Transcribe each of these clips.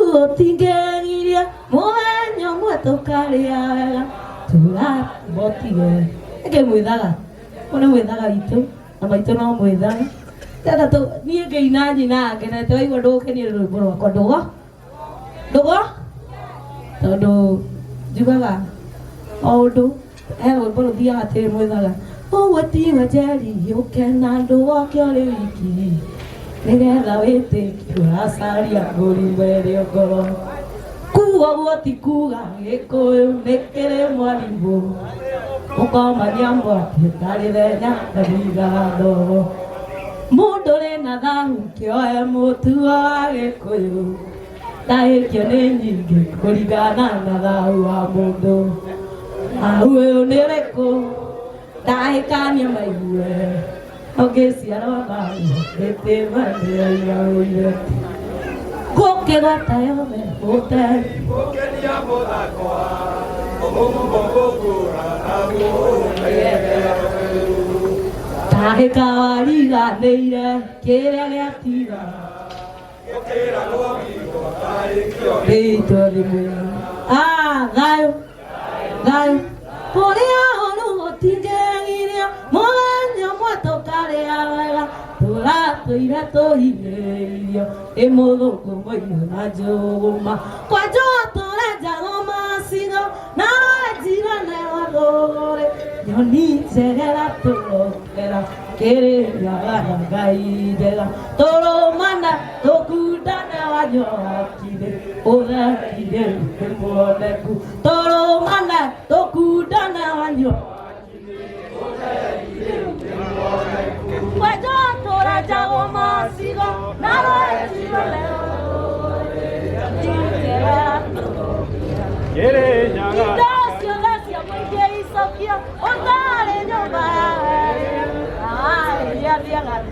Tingeria, moño muerto caria, tula, botigue. Que muy daga, pone muy daga itu, nama itu nama muy daga. Tiada tu, ni ke ina ni na, que na tu ibu doa ke ni doa, kau doa, tu doa, juga lah, oh doa, baru dia hati muy daga. Oh, what you majari, you cannot doa kau lelaki. Nega vete, kuasaria gori berio goro. Kuwa wati kuga, eko nekere mwalimu. Oka manyambo, tari denya kabigado. Mudore nadahu kyo e mutua eko yo. Tae kyo nenyi korigana nadahu amudo. Aue onereko, tae kanya maiwe. Oke siapa bayi, bete mandi ayo. Koke gata yo me hotel. Koke dia bola koa, omo tahe kawari ga neira, kere gatira. Kera lo amigo, tahe kyo. Eito de mulher. Ah, gaio. Poria ono tingeria, moño muerto caria, tola toira toirio, e modo como ina joma, quajo tola joma sino, na jira na adore, yo ni será toro, era querer ya gaidela, toro manda tokuda na wajo kide, oda kide moleku, toro manda tokuda na wajo. Pues yo toda llamo más sigo, nada es sigo quiere llegar. Gracias, muy bien hizo que ondare yo ay, ya llegar.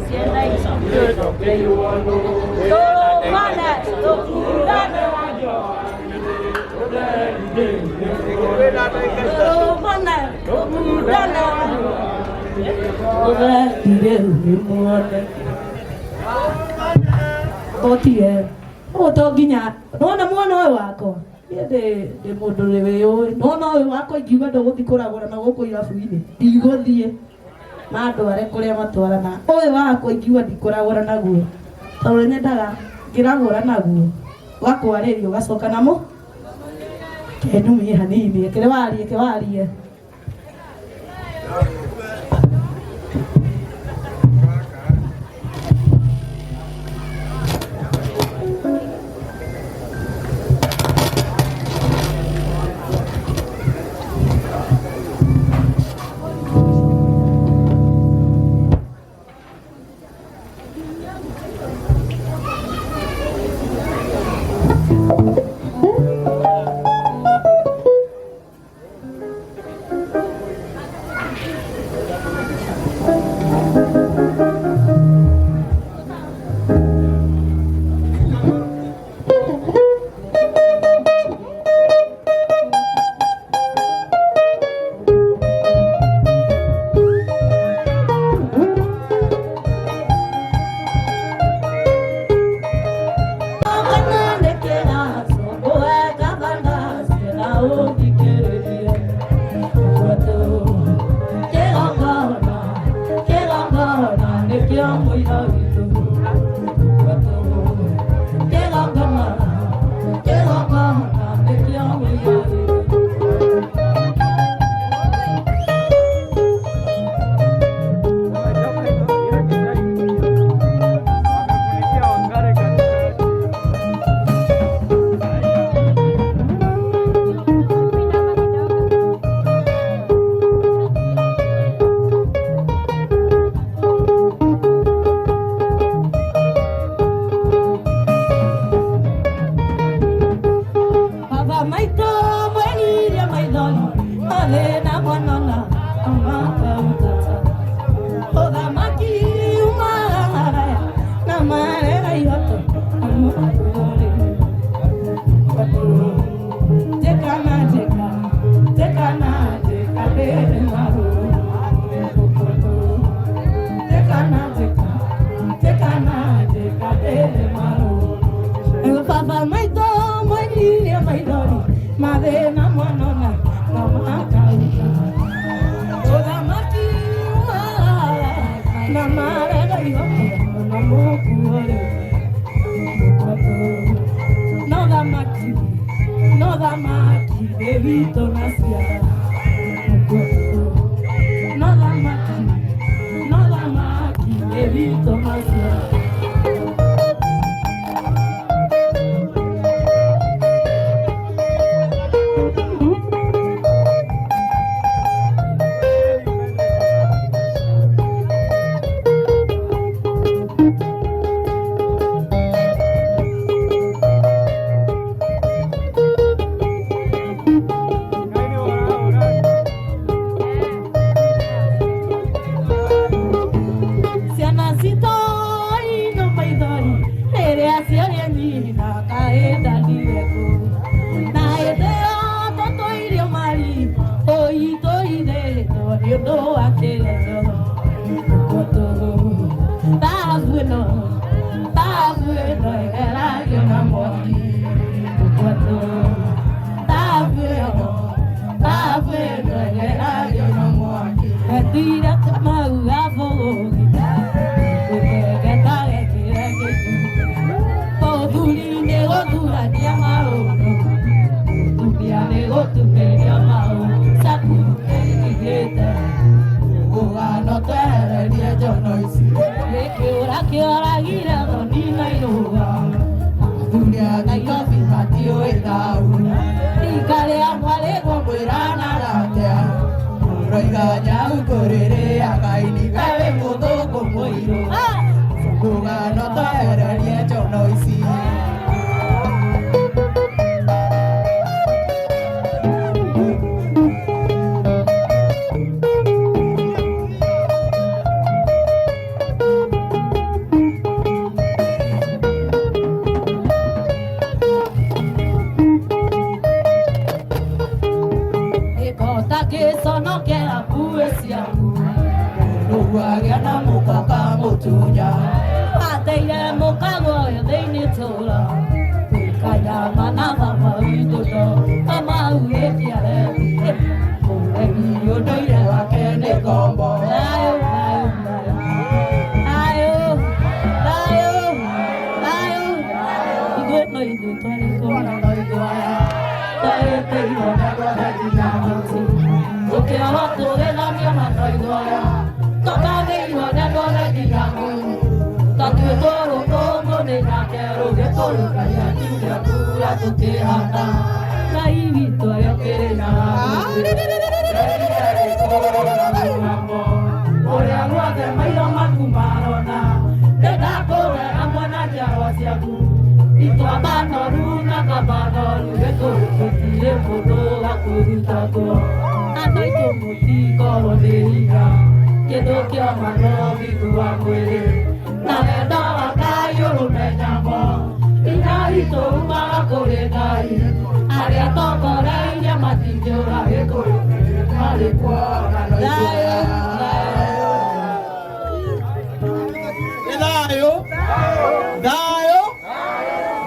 Siempre hizo que todo mala, locura de yo. Todo mala, locura de Otie, otoginya, no na mwana wako. De modo leo, no wako ikiwa dogo dikora gora na goko ira fuine. Digothie. Na ndo are kuria matwara na. Owe wako ikiwa dikora gora naguo. Tawre nyendaga ngiragora naguo. Wako arerio gacoka namo. Kenu mi hanini, kere warie. maito moiria maidori madena mwanona namakauka oda maki na mare yo na mokuore no da maki bebito nasia no da maki bebito nasia.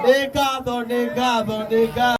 Negado, negado, negado.